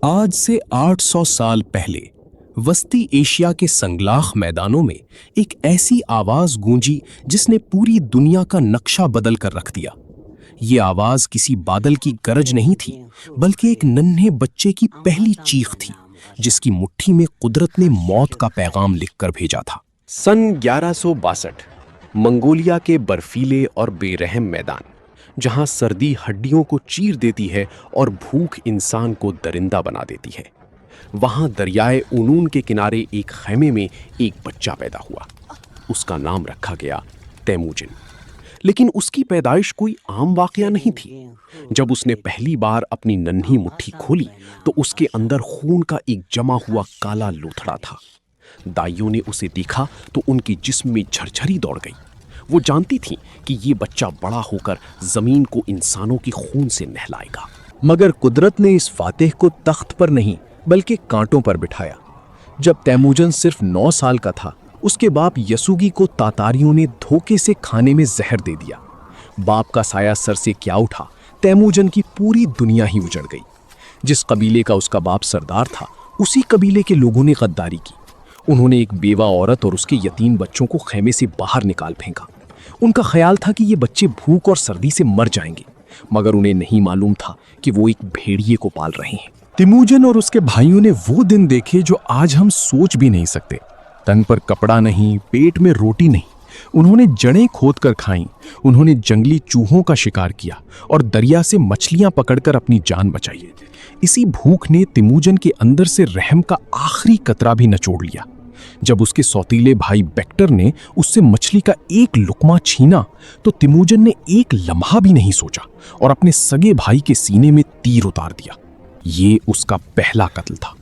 आज से 800 साल पहले वस्ती एशिया के संगलाख मैदानों में एक ऐसी आवाज गूंजी जिसने पूरी दुनिया का नक्शा बदल कर रख दिया। ये आवाज किसी बादल की गरज नहीं थी, बल्कि एक नन्हे बच्चे की पहली चीख थी, जिसकी मुट्ठी में कुदरत ने मौत का पैगाम लिखकर भेजा था। सन 1162 मंगोलिया के बर्फीले और बेरहम मैदान, जहां सर्दी हड्डियों को चीर देती है और भूख इंसान को दरिंदा बना देती है, वहां दरियाए उनून के किनारे एक खैमे में एक बच्चा पैदा हुआ। उसका नाम रखा गया तेमुजिन। लेकिन उसकी पैदाइश कोई आम वाकया नहीं थी। जब उसने पहली बार अपनी नन्ही मुट्ठी खोली तो उसके अंदर खून का एक जमा हुआ काला लोथड़ा था। दाइयों ने उसे देखा तो उनके जिस्म में झरझरी दौड़ गई। वो जानती थी कि ये बच्चा बड़ा होकर जमीन को इंसानों के खून से नहलाएगा। मगर कुदरत ने इस फातेह को तख्त पर नहीं बल्कि कांटों पर बिठाया। जब तेमुजन सिर्फ 9 साल का था, उसके बाप यसुगी को तातारियों ने धोखे से खाने में जहर दे दिया। बाप का साया सर से क्या उठा, तेमुजन की पूरी दुनिया ही उजड़ गई। जिस कबीले का उसका बाप सरदार था, उसी कबीले के लोगों ने गद्दारी की। उन्होंने एक बेवा औरत और उसके यतीम बच्चों को खैमे से बाहर निकाल फेंका। उनका ख्याल था कि ये बच्चे भूख और सर्दी से मर जाएंगे, मगर उन्हें नहीं मालूम था कि वो एक भेड़िए को पाल रहे हैं। तेमुजन और उसके भाइयों ने वो दिन देखे जो आज हम सोच भी नहीं सकते। तन पर कपड़ा नहीं, पेट में रोटी नहीं। उन्होंने जड़ें खोद कर खाईं, उन्होंने जंगली चूहों का शिकार किया और दरिया से मछलियां पकड़कर अपनी जान बचाई। इसी भूख ने तेमुजन के अंदर से रहम का आखिरी कतरा भी नचोड़ लिया। जब उसके सौतीले भाई बेक्टर ने उससे मछली का एक लुकमा छीना तो तेमुजन ने एक लम्हा भी नहीं सोचा और अपने सगे भाई के सीने में तीर उतार दिया। ये उसका पहला कत्ल था,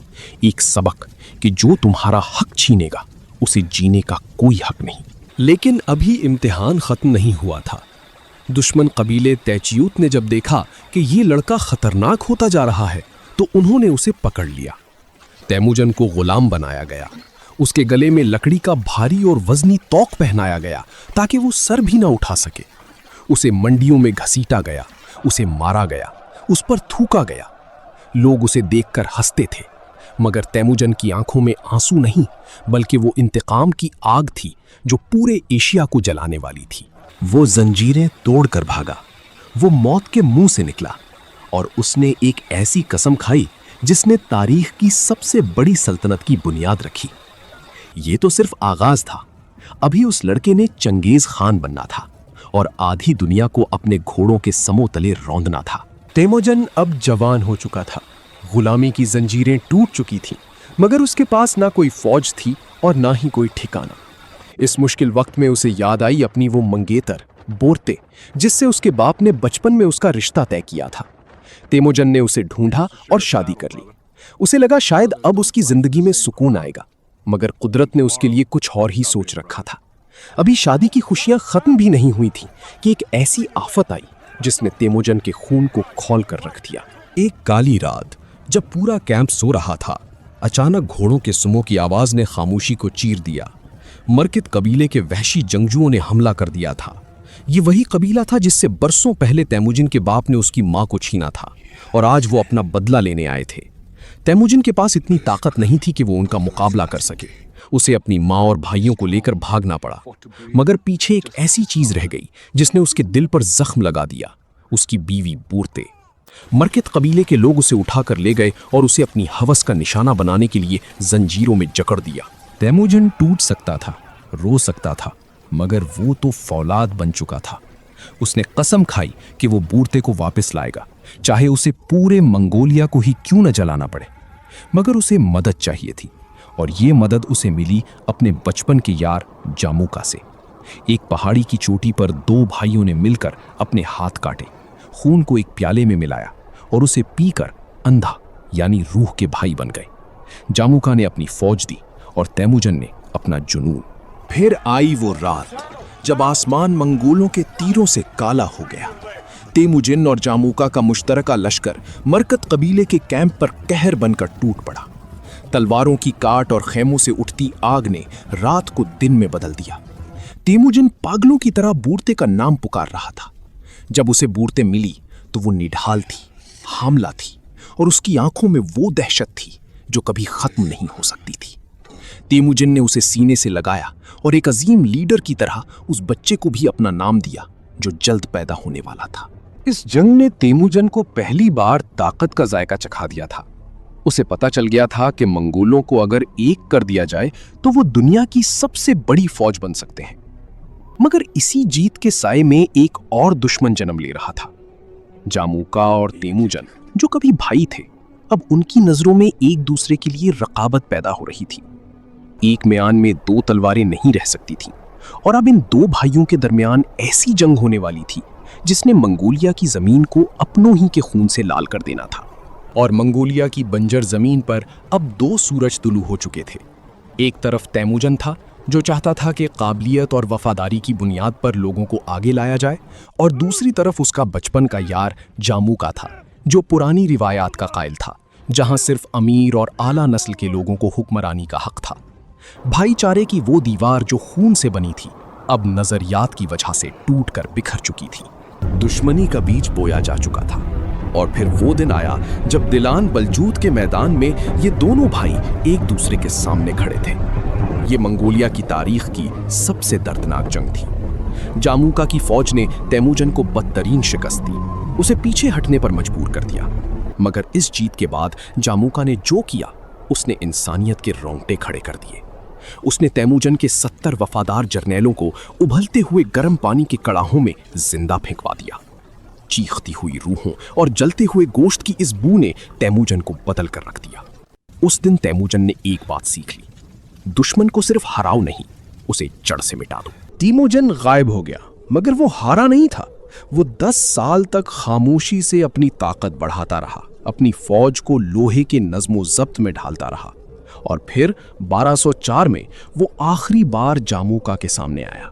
एक सबक कि जो तुम्हारा हक छीनेगा उसे जीने का कोई हक नहीं। लेकिन अभी इम्तिहान खत्म नहीं हुआ था। दुश्मन कबीले तैचियूत ने जब देखा कि ये लड़का खतरनाक होता जा रहा है तो उन्होंने उसे पकड़ लिया। तेमुजन को गुलाम बनाया गया। उसके गले में लकड़ी का भारी और वजनी तौक पहनाया गया ताकि वो सर भी ना उठा सके। उसे मंडियों में घसीटा गया, उसे मारा गया, उस पर थूका गया। लोग उसे देखकर हंसते थे, मगर तेमुजन की आंखों में आंसू नहीं, बल्कि वो इंतकाम की आग थी जो पूरे एशिया को जलाने वाली थी। वो जंजीरें तोड़कर भागा, वो मौत के मुंह से निकला और उसने एक ऐसी कसम खाई जिसने तारीख की सबसे बड़ी सल्तनत की बुनियाद रखी। ये तो सिर्फ आगाज था। अभी उस लड़के ने चंगेज खान बनना था और आधी दुनिया को अपने घोड़ों के समों तले रौंदना था। तेमुजन अब जवान हो चुका था। गुलामी की जंजीरें टूट चुकी थीं, मगर उसके पास ना कोई फौज थी और ना ही कोई ठिकाना। इस मुश्किल वक्त में उसे याद आई अपनी वो मंगेतर बोरते, जिससे उसके बाप ने बचपन में उसका रिश्ता तय किया था। तेमुजन ने उसे ढूंढा और शादी कर ली। उसे लगा शायद अब उसकी जिंदगी में सुकून आएगा, मगर कुदरत ने उसके लिए कुछ और ही सोच रखा था। अभी शादी की खुशियां खत्म भी नहीं हुई थी कि एक ऐसी आफत आई जिसने तेमुजन के खून को खौल कर रख दिया। एक काली रात जब पूरा कैंप सो रहा था, अचानक घोड़ों के सुमों की आवाज ने खामोशी को चीर दिया। मरकित कबीले के वहशी जंगजुओं ने हमला कर दिया था। ये वही कबीला था जिससे बरसों पहले तेमुजिन के बाप ने उसकी मां को छीना था और आज वो अपना बदला लेने आए थे। तेमुजिन के पास इतनी ताकत नहीं थी कि वो उनका मुकाबला कर सके। उसे अपनी माँ और भाइयों को लेकर भागना पड़ा, मगर पीछे एक ऐसी चीज रह गई जिसने उसके दिल पर जख्म लगा दिया, उसकी बीवी बूरते। मरकित कबीले के लोग उसे उठाकर ले गए और उसे अपनी हवस का निशाना बनाने के लिए जंजीरों में जकड़ दिया। तेमुजिन टूट सकता था, रो सकता था, मगर वो तो फौलाद बन चुका था। उसने कसम खाई कि वो बूरते को वापस लाएगा, चाहे उसे पूरे मंगोलिया को ही क्यों न जलाना पड़े। मगर उसे मदद चाहिए थी और ये मदद उसे मिली अपने बचपन के यार जामुका से। एक पहाड़ी की चोटी पर 2 भाइयों ने मिलकर अपने हाथ काटे, खून को एक प्याले में मिलाया और उसे पीकर अंधा यानी रूह के भाई बन गए। जामुका ने अपनी फौज दी और तेमुजन ने अपना जुनून। फिर आई वो रात जब आसमान मंगोलों के तीरों से काला हो गया। तेमुजिन और जामुका का मुश्तरका लश्कर मरकत कबीले के कैंप पर कहर बनकर टूट पड़ा। तलवारों की काट और खेमों से उठती आग ने रात को दिन में बदल दिया। तेमुजिन पागलों की तरह बूरते का नाम पुकार रहा था। जब उसे बूरते मिली तो वो निढाल थी, हामला थी। और उसकी आंखों में वो दहशत थी जो कभी खत्म नहीं हो सकती थी। तेमुजिन ने उसे सीने से लगाया और एक अजीम लीडर की तरह उस बच्चे को भी अपना नाम दिया जो जल्द पैदा होने वाला था। इस जंग ने तेमुजन को पहली बार ताकत का जायका चखा दिया था। उसे पता चल गया था कि मंगोलों को अगर एक कर दिया जाए तो वो दुनिया की सबसे बड़ी फौज बन सकते हैं। मगर इसी जीत के साए में एक और दुश्मन जन्म ले रहा था। जामूका और तेमुजन जो कभी भाई थे, अब उनकी नजरों में एक दूसरे के लिए रकाबत पैदा हो रही थी। एक म्यान में दो तलवारें नहीं रह सकती थीं, और अब इन दो भाइयों के दरमियान ऐसी जंग होने वाली थी जिसने मंगोलिया की जमीन को अपनों ही के खून से लाल कर देना था। और मंगोलिया की बंजर जमीन पर अब दो सूरज तुलू हो चुके थे। एक तरफ तैमूजन था जो चाहता था कि काबिलियत और वफादारी की बुनियाद पर लोगों को आगे लाया जाए, और दूसरी तरफ उसका बचपन का यार जामूका था जो पुरानी रिवायात का कायल था, जहां सिर्फ अमीर और आला नस्ल के लोगों को हुक्मरानी का हक था। भाईचारे की वो दीवार जो खून से बनी थी अब नजरियात की वजह से टूटकर बिखर चुकी थी। दुश्मनी का बीज बोया जा चुका था, और फिर वो दिन आया जब दिलान बलजूद के मैदान में ये दोनों भाई एक दूसरे के सामने खड़े थे। ये मंगोलिया की तारीख की सबसे दर्दनाक जंग थी। जामूका की फौज ने तैमूजन को बदतरीन शिकस्त दी, उसे पीछे हटने पर मजबूर कर दिया। मगर इस जीत के बाद जामूका ने जो किया उसने इंसानियत के रोंगटे खड़े कर दिए। उसने तैमूजन के 70 वफादार जर्नैलों को उबलते हुए गर्म पानी के कड़ाहों में जिंदा फेंकवा दिया। चीखती हुई रूहों और जलते हुए गोश्त की इस बू ने तैमूजन को बदल कर रख दिया। उस दिन तैमूजन ने एक बात सीख ली, दुश्मन को सिर्फ हराओ नहीं, उसे जड़ से मिटा दो। तेमुजन गायब हो गया, मगर वो हारा नहीं था। वो 10 साल तक खामोशी से अपनी ताकत बढ़ाता रहा, अपनी फौज को लोहे के नज़्मो ज़ब्त में ढालता रहा। और फिर 1204 में वो आखिरी बार जामूका के सामने आया।